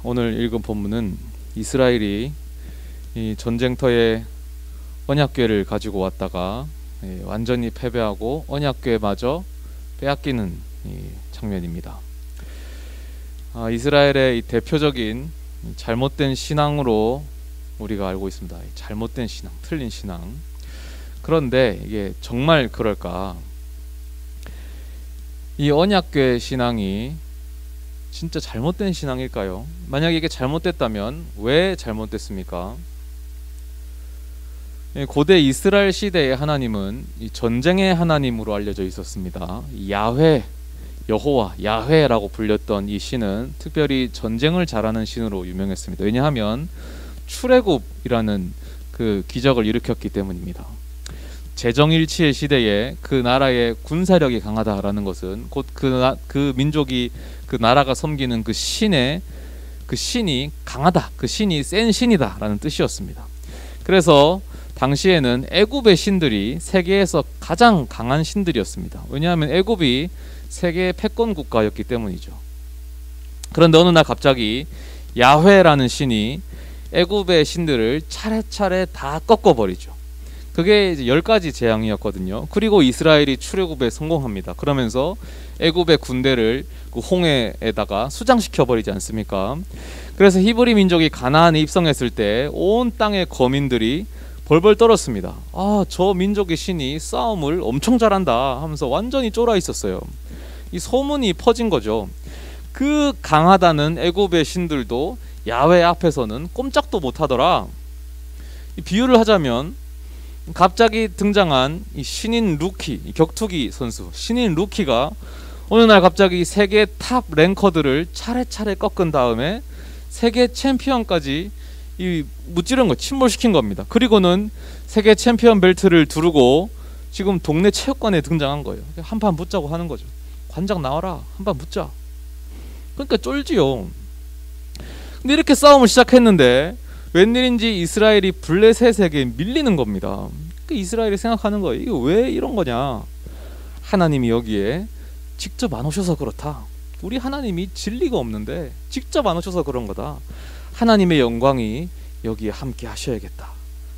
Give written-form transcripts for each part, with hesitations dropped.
오늘 읽은 본문은 이스라엘이 이 전쟁터에 언약궤를 가지고 왔다가 완전히 패배하고 언약궤마저 빼앗기는 장면입니다. 이스라엘의 이 대표적인 잘못된 신앙으로 우리가 알고 있습니다. 잘못된 신앙, 틀린 신앙. 그런데 이게 정말 그럴까? 이 언약궤 신앙이 진짜 잘못된 신앙일까요? 만약에 이게 잘못됐다면 왜 잘못됐습니까? 고대 이스라엘 시대의 하나님은 이 전쟁의 하나님으로 알려져 있었습니다. 야훼, 여호와, 야훼라고 불렸던 이 신은 특별히 전쟁을 잘하는 신으로 유명했습니다. 왜냐하면 출애굽이라는 그 기적을 일으켰기 때문입니다. 재정일치의 시대에 그 나라의 군사력이 강하다라는 것은 곧 그 민족이 그 나라가 섬기는 그 신이 강하다, 그 신이 센 신이다라는 뜻이었습니다. 그래서 당시에는 애굽의 신들이 세계에서 가장 강한 신들이었습니다. 왜냐하면 애굽이 세계의 패권 국가였기 때문이죠. 그런데 어느 날 갑자기 야훼라는 신이 애굽의 신들을 차례차례 다 꺾어버리죠. 그게 이제 10가지 재앙이었거든요. 그리고 이스라엘이 출애굽에 성공합니다. 그러면서 애굽의 군대를 그 홍해에다가 수장시켜 버리지 않습니까? 그래서 히브리 민족이 가나안에 입성했을 때 온 땅의 거민들이 벌벌 떨었습니다. 저 민족의 신이 싸움을 엄청 잘한다 하면서 완전히 쫄아 있었어요. 이 소문이 퍼진 거죠. 그 강하다는 애굽의 신들도 야훼 앞에서는 꼼짝도 못하더라. 이 비유를 하자면 갑자기 등장한 이 신인 루키, 이 격투기 선수 신인 루키가 어느 날 갑자기 세계 탑 랭커들을 차례차례 꺾은 다음에 세계 챔피언까지 무찌른 거, 침몰시킨 겁니다. 그리고는 세계 챔피언 벨트를 두르고 지금 동네 체육관에 등장한 거예요. 한판 붙자고 하는 거죠. 관장 나와라, 한판 붙자. 그러니까 쫄지요. 근데 이렇게 싸움을 시작했는데 웬일인지 이스라엘이 블레셋에게 밀리는 겁니다. 이스라엘이 생각하는 거예요. 이거 왜 이런 거냐? 하나님이 여기에 직접 안 오셔서 그렇다. 우리 하나님이 진리가 없는데 직접 안 오셔서 그런 거다. 하나님의 영광이 여기에 함께 하셔야겠다.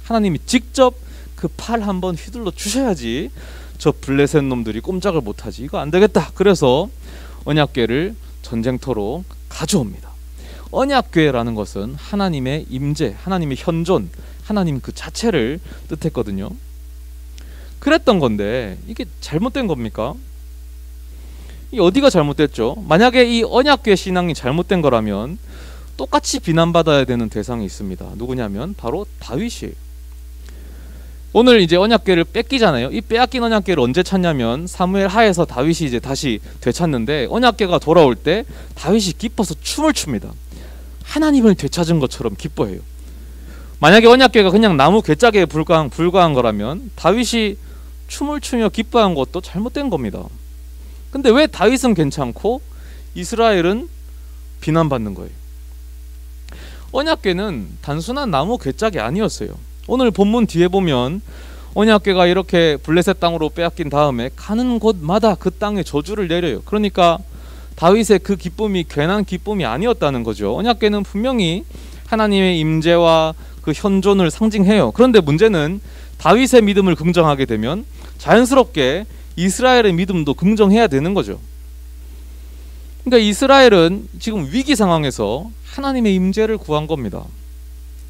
하나님이 직접 그 팔 한번 휘둘러 주셔야지 저 블레셋 놈들이 꼼짝을 못하지. 이거 안 되겠다. 그래서 언약궤를 전쟁터로 가져옵니다. 언약궤라는 것은 하나님의 임재, 하나님의 현존, 하나님 그 자체를 뜻했거든요. 그랬던 건데 이게 잘못된 겁니까? 이 어디가 잘못됐죠? 만약에 이 언약궤 신앙이 잘못된 거라면 똑같이 비난받아야 되는 대상이 있습니다. 누구냐면 바로 다윗이에요. 오늘 이제 언약궤를 뺏기잖아요. 이 빼앗긴 언약궤를 언제 찾냐면 사무엘 하에서 다윗이 이제 다시 되찾는데 언약궤가 돌아올 때 다윗이 기뻐서 춤을 춥니다. 하나님을 되찾은 것처럼 기뻐해요. 만약에 언약궤가 그냥 나무 괴짝에 불과한 거라면 다윗이 춤을 추며 기뻐한 것도 잘못된 겁니다. 근데 왜 다윗은 괜찮고 이스라엘은 비난받는 거예요? 언약궤는 단순한 나무 괴짝이 아니었어요. 오늘 본문 뒤에 보면 언약궤가 이렇게 블레셋 땅으로 빼앗긴 다음에 가는 곳마다 그 땅에 저주를 내려요. 그러니까 다윗의 그 기쁨이 괜한 기쁨이 아니었다는 거죠. 언약궤는 분명히 하나님의 임재와 그 현존을 상징해요. 그런데 문제는 다윗의 믿음을 긍정하게 되면 자연스럽게 이스라엘의 믿음도 긍정해야 되는 거죠. 그러니까 이스라엘은 지금 위기 상황에서 하나님의 임재를 구한 겁니다.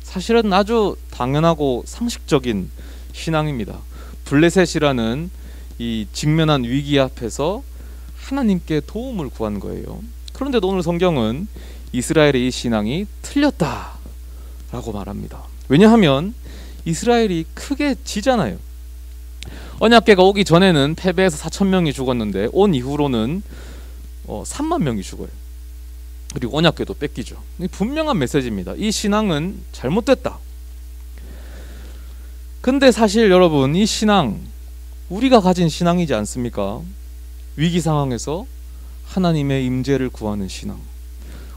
사실은 아주 당연하고 상식적인 신앙입니다. 블레셋이라는 이 직면한 위기 앞에서 하나님께 도움을 구한 거예요. 그런데도 오늘 성경은 이스라엘의 이 신앙이 틀렸다라고 말합니다. 왜냐하면 이스라엘이 크게 지잖아요. 언약궤가 오기 전에는 패배해서 4,000명이 죽었는데 온 이후로는 3만 명이 죽어요. 그리고 언약궤도 뺏기죠. 분명한 메시지입니다. 이 신앙은 잘못됐다. 근데 사실 여러분, 이 신앙 우리가 가진 신앙이지 않습니까? 위기 상황에서 하나님의 임재를 구하는 신앙,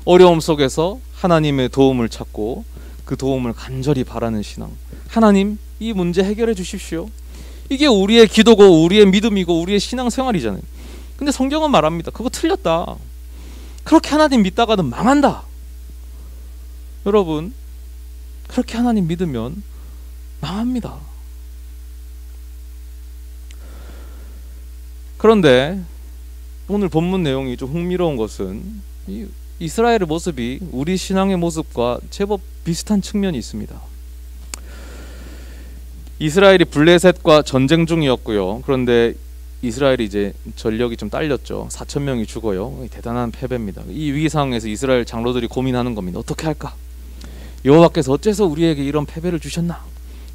어려움 속에서 하나님의 도움을 찾고 그 도움을 간절히 바라는 신앙. 하나님, 이 문제 해결해 주십시오. 이게 우리의 기도고 우리의 믿음이고 우리의 신앙생활이잖아요. 근데 성경은 말합니다. 그거 틀렸다. 그렇게 하나님 믿다가는 망한다. 여러분, 그렇게 하나님 믿으면 망합니다. 그런데 오늘 본문 내용이 좀 흥미로운 것은 이 이스라엘의 모습이 우리 신앙의 모습과 제법 비슷한 측면이 있습니다. 이스라엘이 블레셋과 전쟁 중이었고요. 그런데 이스라엘이 이제 전력이 좀 딸렸죠. 4,000명이 죽어요. 대단한 패배입니다. 이 위기 상황에서 이스라엘 장로들이 고민하는 겁니다. 어떻게 할까? 여호와께서 어째서 우리에게 이런 패배를 주셨나?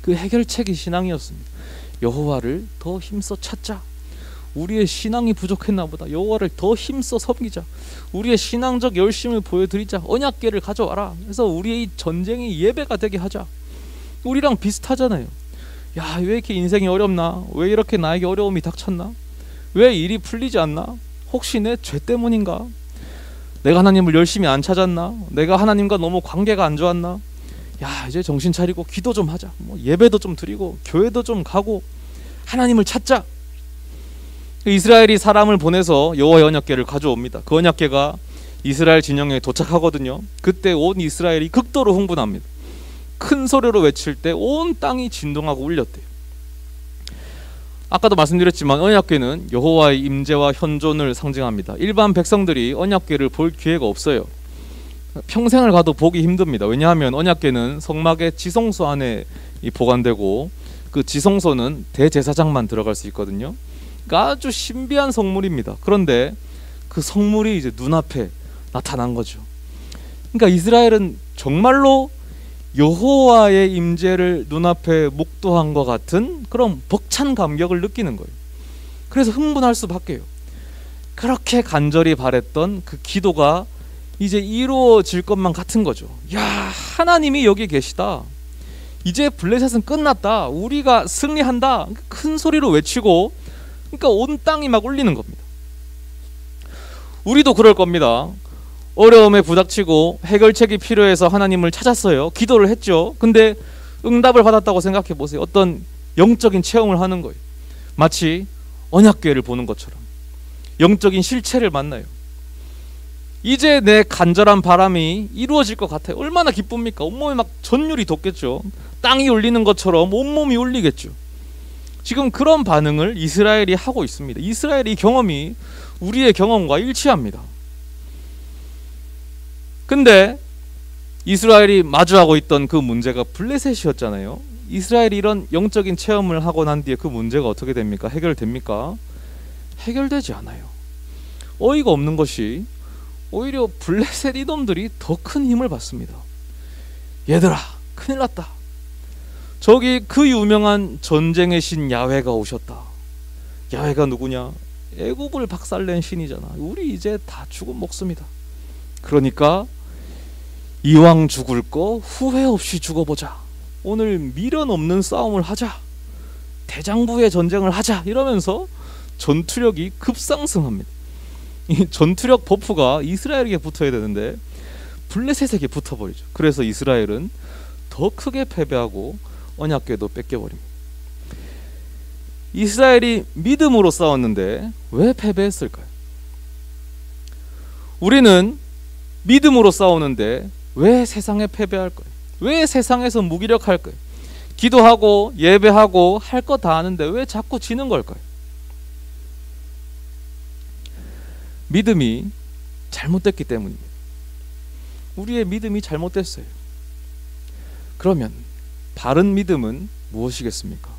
그 해결책이 신앙이었습니다. 여호와를 더 힘써 찾자. 우리의 신앙이 부족했나 보다. 여호와를 더 힘써 섬기자. 우리의 신앙적 열심을 보여드리자. 언약궤를 가져와라. 그래서 우리의 이 전쟁이 예배가 되게 하자. 우리랑 비슷하잖아요. 야, 왜 이렇게 인생이 어렵나? 왜 이렇게 나에게 어려움이 닥쳤나? 왜 일이 풀리지 않나? 혹시 내 죄 때문인가? 내가 하나님을 열심히 안 찾았나? 내가 하나님과 너무 관계가 안 좋았나? 야, 이제 정신 차리고 기도 좀 하자. 예배도 좀 드리고 교회도 좀 가고 하나님을 찾자. 이스라엘이 사람을 보내서 여호와의 언약궤를 가져옵니다. 그 언약궤가 이스라엘 진영에 도착하거든요. 그때 온 이스라엘이 극도로 흥분합니다. 큰 소리로 외칠 때 온 땅이 진동하고 울렸대요. 아까도 말씀드렸지만 언약궤는 여호와의 임재와 현존을 상징합니다. 일반 백성들이 언약궤를 볼 기회가 없어요. 평생을 가도 보기 힘듭니다. 왜냐하면 언약궤는 성막의 지성소 안에 보관되고 그 지성소는 대제사장만 들어갈 수 있거든요. 그러니까 아주 신비한 성물입니다. 그런데 그 성물이 이제 눈앞에 나타난 거죠. 그러니까 이스라엘은 정말로 여호와의 임재를 눈앞에 목도한 것 같은 그런 벅찬 감격을 느끼는 거예요. 그래서 흥분할 수밖에요. 그렇게 간절히 바랬던 그 기도가 이제 이루어질 것만 같은 거죠. 야, 하나님이 여기 계시다. 이제 블레셋은 끝났다. 우리가 승리한다. 큰 소리로 외치고, 그러니까 온 땅이 막 울리는 겁니다. 우리도 그럴 겁니다. 어려움에 부닥치고 해결책이 필요해서 하나님을 찾았어요. 기도를 했죠. 근데 응답을 받았다고 생각해 보세요. 어떤 영적인 체험을 하는 거예요. 마치 언약궤를 보는 것처럼 영적인 실체를 만나요. 이제 내 간절한 바람이 이루어질 것 같아요. 얼마나 기쁩니까? 온몸에 막 전율이 돋겠죠. 땅이 울리는 것처럼 온몸이 울리겠죠. 지금 그런 반응을 이스라엘이 하고 있습니다. 이스라엘의 경험이 우리의 경험과 일치합니다. 근데 이스라엘이 마주하고 있던 그 문제가 블레셋이었잖아요. 이스라엘이 이런 영적인 체험을 하고 난 뒤에 그 문제가 어떻게 됩니까? 해결됩니까? 해결되지 않아요. 어이가 없는 것이 오히려 블레셋 이놈들이 더 큰 힘을 받습니다. 얘들아, 큰일 났다. 저기 그 유명한 전쟁의 신 야훼가 오셨다. 야훼가 누구냐? 애굽을 박살낸 신이잖아. 우리 이제 다 죽은 목숨이다. 그러니까 이왕 죽을 거 후회 없이 죽어보자. 오늘 미련 없는 싸움을 하자. 대장부의 전쟁을 하자. 이러면서 전투력이 급상승합니다. 이 전투력 버프가 이스라엘에게 붙어야 되는데 블레셋에게 붙어버리죠. 그래서 이스라엘은 더 크게 패배하고 언약궤도 뺏겨버립니다. 이스라엘이 믿음으로 싸웠는데 왜 패배했을까요? 우리는 믿음으로 싸우는데 왜 세상에 패배할 거예요? 왜 세상에서 무기력할 거예요? 기도하고 예배하고 할 거 다 하는데 왜 자꾸 지는 걸까요? 믿음이 잘못됐기 때문입니다. 우리의 믿음이 잘못됐어요. 그러면 바른 믿음은 무엇이겠습니까?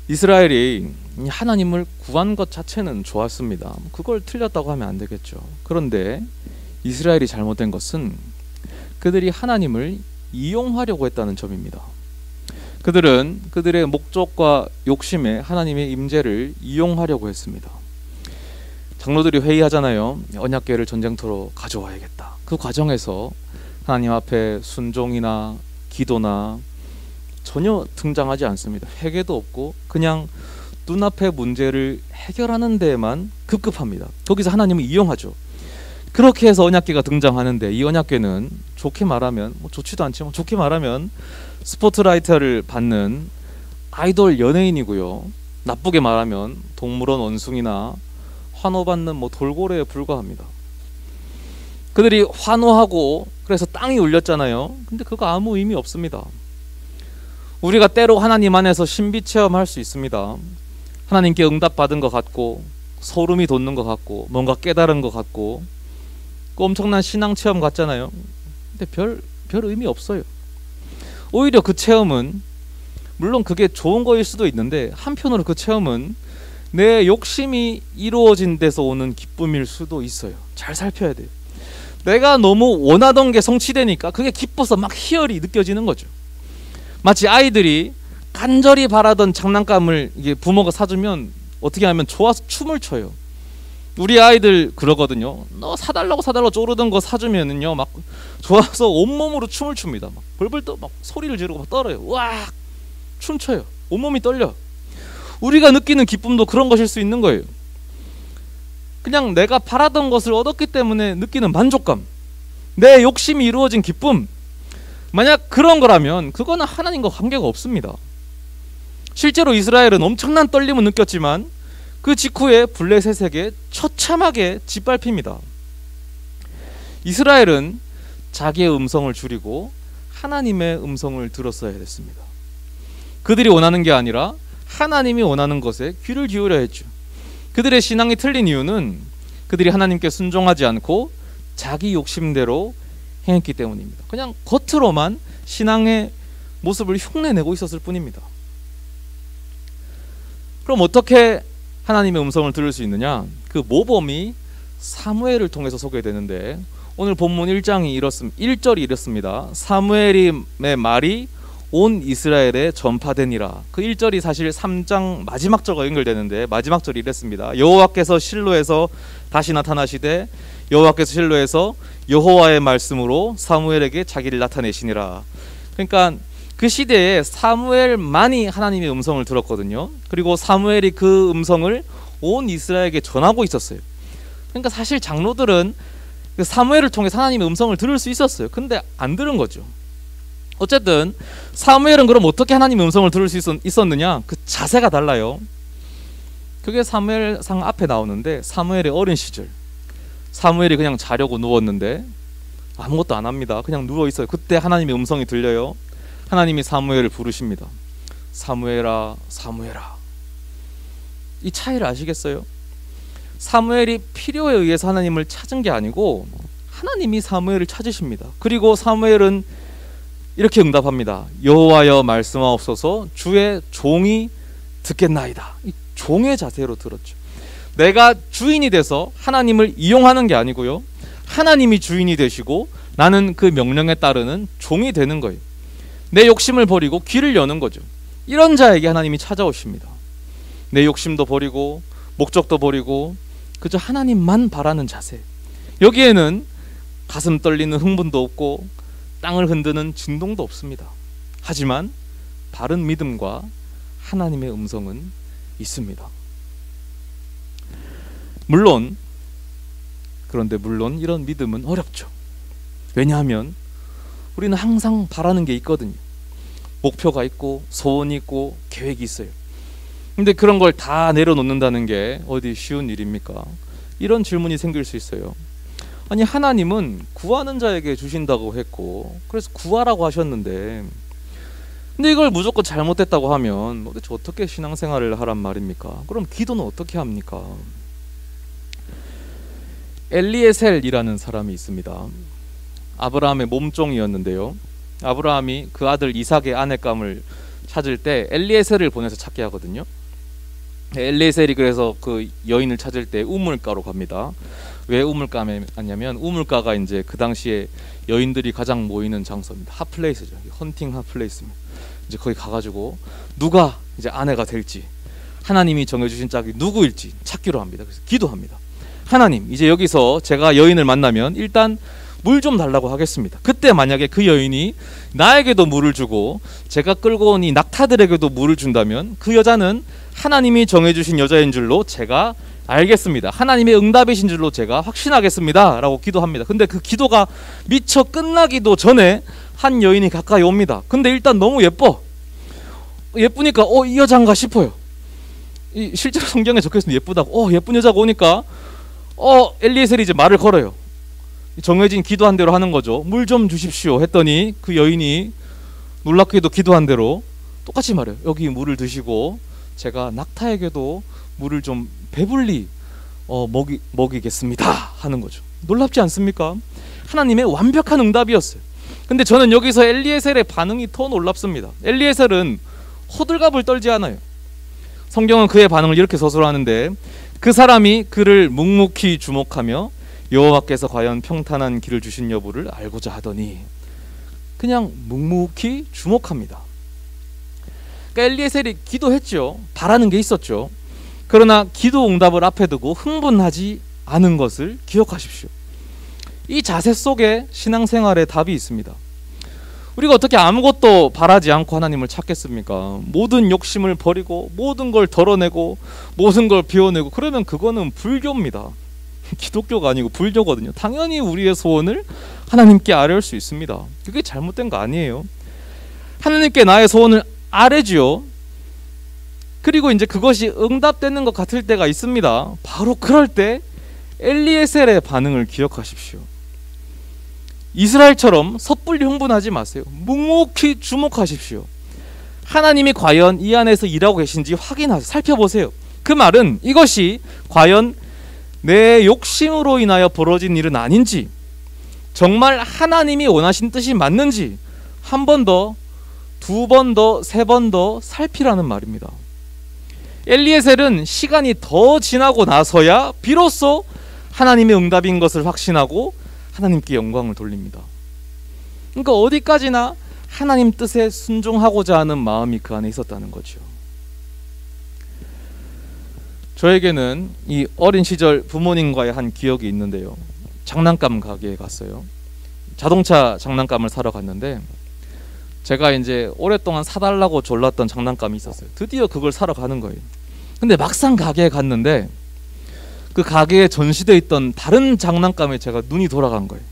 이스라엘이 하나님을 구한 것 자체는 좋았습니다. 그걸 틀렸다고 하면 안 되겠죠. 그런데 이스라엘이 잘못된 것은 그들이 하나님을 이용하려고 했다는 점입니다. 그들은 그들의 목적과 욕심에 하나님의 임재를 이용하려고 했습니다. 장로들이 회의하잖아요. 언약궤를 전쟁터로 가져와야겠다. 그 과정에서 하나님 앞에 순종이나 기도나 전혀 등장하지 않습니다. 회개도 없고 그냥 눈앞의 문제를 해결하는 데에만 급급합니다. 거기서 하나님을 이용하죠. 그렇게 해서 언약궤가 등장하는데 이 언약궤는 좋게 말하면 좋지도 않지만 좋게 말하면 스포트라이트를 받는 아이돌 연예인이고요. 나쁘게 말하면 동물원 원숭이나 환호받는 돌고래에 불과합니다. 그들이 환호하고 그래서 땅이 울렸잖아요. 근데 그거 아무 의미 없습니다. 우리가 때로 하나님 안에서 신비 체험할 수 있습니다. 하나님께 응답받은 것 같고 소름이 돋는 것 같고 뭔가 깨달은 것 같고 그 엄청난 신앙 체험 같잖아요. 근데 별 의미 없어요. 오히려 그 체험은 물론 그게 좋은 거일 수도 있는데 한편으로 그 체험은 내 욕심이 이루어진 데서 오는 기쁨일 수도 있어요. 잘 살펴야 돼요. 내가 너무 원하던 게 성취되니까 그게 기뻐서 막 희열이 느껴지는 거죠. 마치 아이들이 간절히 바라던 장난감을 이게 부모가 사주면 어떻게 하면 좋아서 춤을 춰요. 우리 아이들 그러거든요. 너 사달라고 쪼르던 거 사주면은요 막 좋아서 온몸으로 춤을 춥니다. 막 벌벌 떠 막 소리를 지르고 막 떨어요. 우악 춤춰요. 온몸이 떨려. 우리가 느끼는 기쁨도 그런 것일 수 있는 거예요. 그냥 내가 바라던 것을 얻었기 때문에 느끼는 만족감, 내 욕심이 이루어진 기쁨. 만약 그런 거라면 그거는 하나님과 관계가 없습니다. 실제로 이스라엘은 엄청난 떨림을 느꼈지만 그 직후에 블레셋에게 처참하게 짓밟힙니다. 이스라엘은 자기의 음성을 줄이고 하나님의 음성을 들었어야 됐습니다. 그들이 원하는 게 아니라 하나님이 원하는 것에 귀를 기울여야 했죠. 그들의 신앙이 틀린 이유는 그들이 하나님께 순종하지 않고 자기 욕심대로 행했기 때문입니다. 그냥 겉으로만 신앙의 모습을 흉내내고 있었을 뿐입니다. 그럼 어떻게 하나님의 음성을 들을 수 있느냐? 그 모범이 사무엘을 통해서 소개되는데 오늘 본문 1절이 이렇습니다. 사무엘의 말이 온 이스라엘에 전파되니라. 그 1절이 사실 3장 마지막 절과 연결되는데 마지막 절이 이랬습니다. 여호와께서 실로에서 다시 나타나시되 여호와께서 실로에서 여호와의 말씀으로 사무엘에게 자기를 나타내시니라. 그러니까 그 시대에 사무엘만이 하나님의 음성을 들었거든요. 그리고 사무엘이 그 음성을 온 이스라엘에게 전하고 있었어요. 그러니까 사실 장로들은 그 사무엘을 통해 하나님의 음성을 들을 수 있었어요. 근데 안 들은 거죠. 어쨌든 사무엘은 그럼 어떻게 하나님의 음성을 들을 수 있었느냐? 그 자세가 달라요. 그게 사무엘상 앞에 나오는데 사무엘의 어린 시절, 사무엘이 그냥 자려고 누웠는데 아무것도 안 합니다. 그냥 누워 있어요. 그때 하나님의 음성이 들려요. 하나님이 사무엘을 부르십니다. 사무엘아, 사무엘아. 이 차이를 아시겠어요? 사무엘이 필요에 의해서 하나님을 찾은 게 아니고 하나님이 사무엘을 찾으십니다. 그리고 사무엘은 이렇게 응답합니다. 여호와여 말씀하옵소서, 주의 종이 듣겠나이다. 이 종의 자세로 들었죠. 내가 주인이 돼서 하나님을 이용하는 게 아니고요, 하나님이 주인이 되시고 나는 그 명령에 따르는 종이 되는 거예요. 내 욕심을 버리고 귀를 여는 거죠. 이런 자에게 하나님이 찾아오십니다. 내 욕심도 버리고 목적도 버리고 그저 하나님만 바라는 자세. 여기에는 가슴 떨리는 흥분도 없고 땅을 흔드는 진동도 없습니다. 하지만 바른 믿음과 하나님의 음성은 있습니다. 그런데 물론 이런 믿음은 어렵죠. 왜냐하면 우리는 항상 바라는 게 있거든요. 목표가 있고 소원이 있고 계획이 있어요. 근데 그런 걸 다 내려놓는다는 게 어디 쉬운 일입니까? 이런 질문이 생길 수 있어요. 아니, 하나님은 구하는 자에게 주신다고 했고 그래서 구하라고 하셨는데, 근데 이걸 무조건 잘못됐다고 하면 도대체 어떻게 신앙생활을 하란 말입니까? 그럼 기도는 어떻게 합니까? 엘리에셀이라는 사람이 있습니다. 아브라함의 몸종이었는데요, 아브라함이 그 아들 이삭의 아내감을 찾을 때 엘리에셀을 보내서 찾게 하거든요. 엘리에셀이 그래서 그 여인을 찾을 때 우물가로 갑니다. 왜 우물가에 갔냐면 우물가가 이제 그 당시에 여인들이 가장 모이는 장소입니다. 핫플레이스죠. 헌팅 핫플레이스입니다. 이제 거기 가가지고 누가 이제 아내가 될지, 하나님이 정해주신 짝이 누구일지 찾기로 합니다. 그래서 기도합니다. 하나님, 이제 여기서 제가 여인을 만나면 일단 물 좀 달라고 하겠습니다. 그때 만약에 그 여인이 나에게도 물을 주고 제가 끌고 온 이 낙타들에게도 물을 준다면 그 여자는 하나님이 정해주신 여자인 줄로 제가 알겠습니다. 하나님의 응답이신 줄로 제가 확신하겠습니다 라고 기도합니다. 근데 그 기도가 미처 끝나기도 전에 한 여인이 가까이 옵니다. 근데 일단 너무 예쁘니까 이 여자인가 싶어요. 실제로 성경에 적혀있습니다. 예쁘다고. 예쁜 여자가 오니까 엘리에셀이 이제 말을 걸어요. 정해진 기도한 대로 하는 거죠. 물 좀 주십시오 했더니 그 여인이 놀랍게도 기도한 대로 똑같이 말해요. 여기 물을 드시고 제가 낙타에게도 물을 좀 배불리 먹이겠습니다 하는 거죠. 놀랍지 않습니까? 하나님의 완벽한 응답이었어요. 근데 저는 여기서 엘리에셀의 반응이 더 놀랍습니다. 엘리에셀은 호들갑을 떨지 않아요. 성경은 그의 반응을 이렇게 서술하는데, 그 사람이 그를 묵묵히 주목하며 여호와께서 과연 평탄한 길을 주신 여부를 알고자 하더니, 그냥 묵묵히 주목합니다. 그러니까 엘리에셀이 기도했죠. 바라는 게 있었죠. 그러나 기도 응답을 앞에 두고 흥분하지 않은 것을 기억하십시오. 이 자세 속에 신앙생활의 답이 있습니다. 우리가 어떻게 아무것도 바라지 않고 하나님을 찾겠습니까? 모든 욕심을 버리고 모든 걸 덜어내고 모든 걸 비워내고, 그러면 그거는 불교입니다. 기독교가 아니고 불교거든요. 당연히 우리의 소원을 하나님께 아뢰올 수 있습니다. 그게 잘못된 거 아니에요. 하나님께 나의 소원을 아뢰지요. 그리고 이제 그것이 응답되는 것 같을 때가 있습니다. 바로 그럴 때 엘리에셀의 반응을 기억하십시오. 이스라엘처럼 섣불리 흥분하지 마세요. 묵묵히 주목하십시오. 하나님이 과연 이 안에서 일하고 계신지 확인하세요. 살펴보세요. 그 말은 이것이 과연 내 욕심으로 인하여 벌어진 일은 아닌지, 정말 하나님이 원하신 뜻이 맞는지 한 번 더, 두 번 더, 세 번 더 살피라는 말입니다. 엘리에셀은 시간이 더 지나고 나서야 비로소 하나님의 응답인 것을 확신하고 하나님께 영광을 돌립니다. 그러니까 어디까지나 하나님 뜻에 순종하고자 하는 마음이 그 안에 있었다는 거죠. 저에게는 이 어린 시절 부모님과의 한 기억이 있는데요. 장난감 가게에 갔어요. 자동차 장난감을 사러 갔는데, 제가 이제 오랫동안 사달라고 졸랐던 장난감이 있었어요. 드디어 그걸 사러 가는 거예요. 근데 막상 가게에 갔는데 그 가게에 전시되어 있던 다른 장난감에 제가 눈이 돌아간 거예요.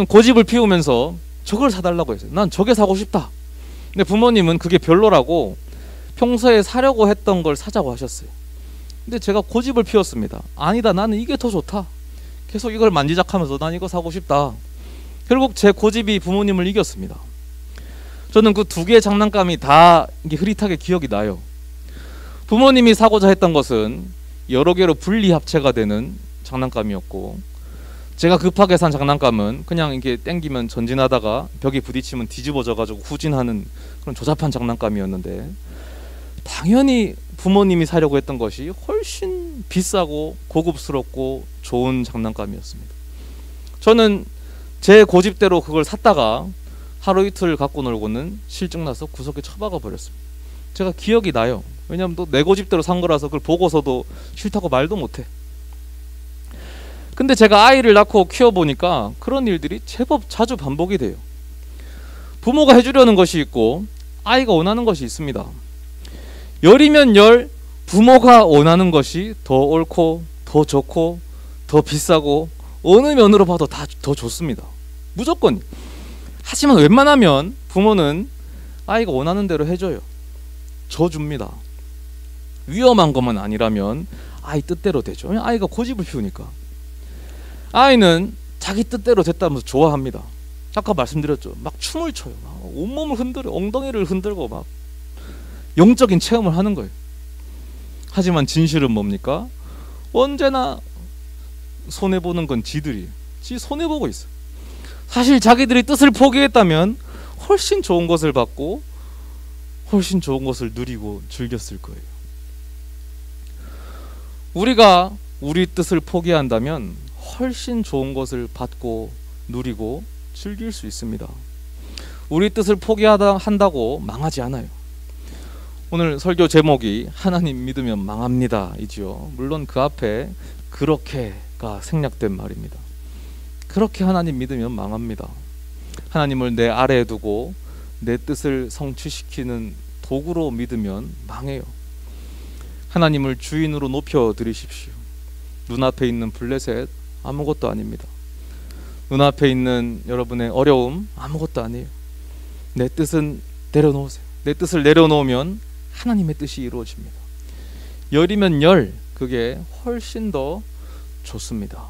고집을 피우면서 저걸 사달라고 했어요. 난 저게 사고 싶다. 근데 부모님은 그게 별로라고 평소에 사려고 했던 걸 사자고 하셨어요. 근데 제가 고집을 피웠습니다. 아니다, 나는 이게 더 좋다. 계속 이걸 만지작하면서 난 이거 사고 싶다. 결국 제 고집이 부모님을 이겼습니다. 저는 그 두 개의 장난감이 다 이게 흐릿하게 기억이 나요. 부모님이 사고자 했던 것은 여러 개로 분리 합체가 되는 장난감이었고, 제가 급하게 산 장난감은 그냥 이게 땡기면 전진하다가 벽에 부딪히면 뒤집어져 가지고 후진하는 그런 조잡한 장난감이었는데, 당연히 부모님이 사려고 했던 것이 훨씬 비싸고 고급스럽고 좋은 장난감이었습니다. 저는 제 고집대로 그걸 샀다가 하루 이틀 갖고 놀고는 실증나서 구석에 처박아 버렸습니다. 제가 기억이 나요. 왜냐하면 또 내 고집대로 산 거라서 그걸 보고서도 싫다고 말도 못해. 근데 제가 아이를 낳고 키워보니까 그런 일들이 제법 자주 반복이 돼요. 부모가 해주려는 것이 있고 아이가 원하는 것이 있습니다. 열이면 열, 부모가 원하는 것이 더 옳고 더 좋고 더 비싸고 어느 면으로 봐도 다 더 좋습니다. 무조건. 하지만 웬만하면 부모는 아이가 원하는 대로 해줘요. 줘줍니다. 위험한 것만 아니라면 아이 뜻대로 되죠. 아이가 고집을 피우니까. 아이는 자기 뜻대로 됐다면서 좋아합니다. 아까 말씀드렸죠. 막 춤을 춰요. 막 온몸을 흔들어, 엉덩이를 흔들고 막 영적인 체험을 하는 거예요. 하지만 진실은 뭡니까? 언제나 손해보는 건 지들이. 지 손해보고 있어요. 사실 자기들이 뜻을 포기했다면 훨씬 좋은 것을 받고 훨씬 좋은 것을 누리고 즐겼을 거예요. 우리가 우리 뜻을 포기한다면 훨씬 좋은 것을 받고 누리고 즐길 수 있습니다. 우리 뜻을 포기한다고 망하지 않아요. 오늘 설교 제목이 하나님 믿으면 망합니다 이지요. 물론 그 앞에 그렇게가 생략된 말입니다. 그렇게 하나님 믿으면 망합니다. 하나님을 내 아래에 두고 내 뜻을 성취시키는 도구로 믿으면 망해요. 하나님을 주인으로 높여드리십시오. 눈앞에 있는 블레셋 아무것도 아닙니다. 눈앞에 있는 여러분의 어려움 아무것도 아니에요. 내 뜻은 내려놓으세요. 내 뜻을 내려놓으면 하나님의 뜻이 이루어집니다. 열이면 열, 그게 훨씬 더 좋습니다.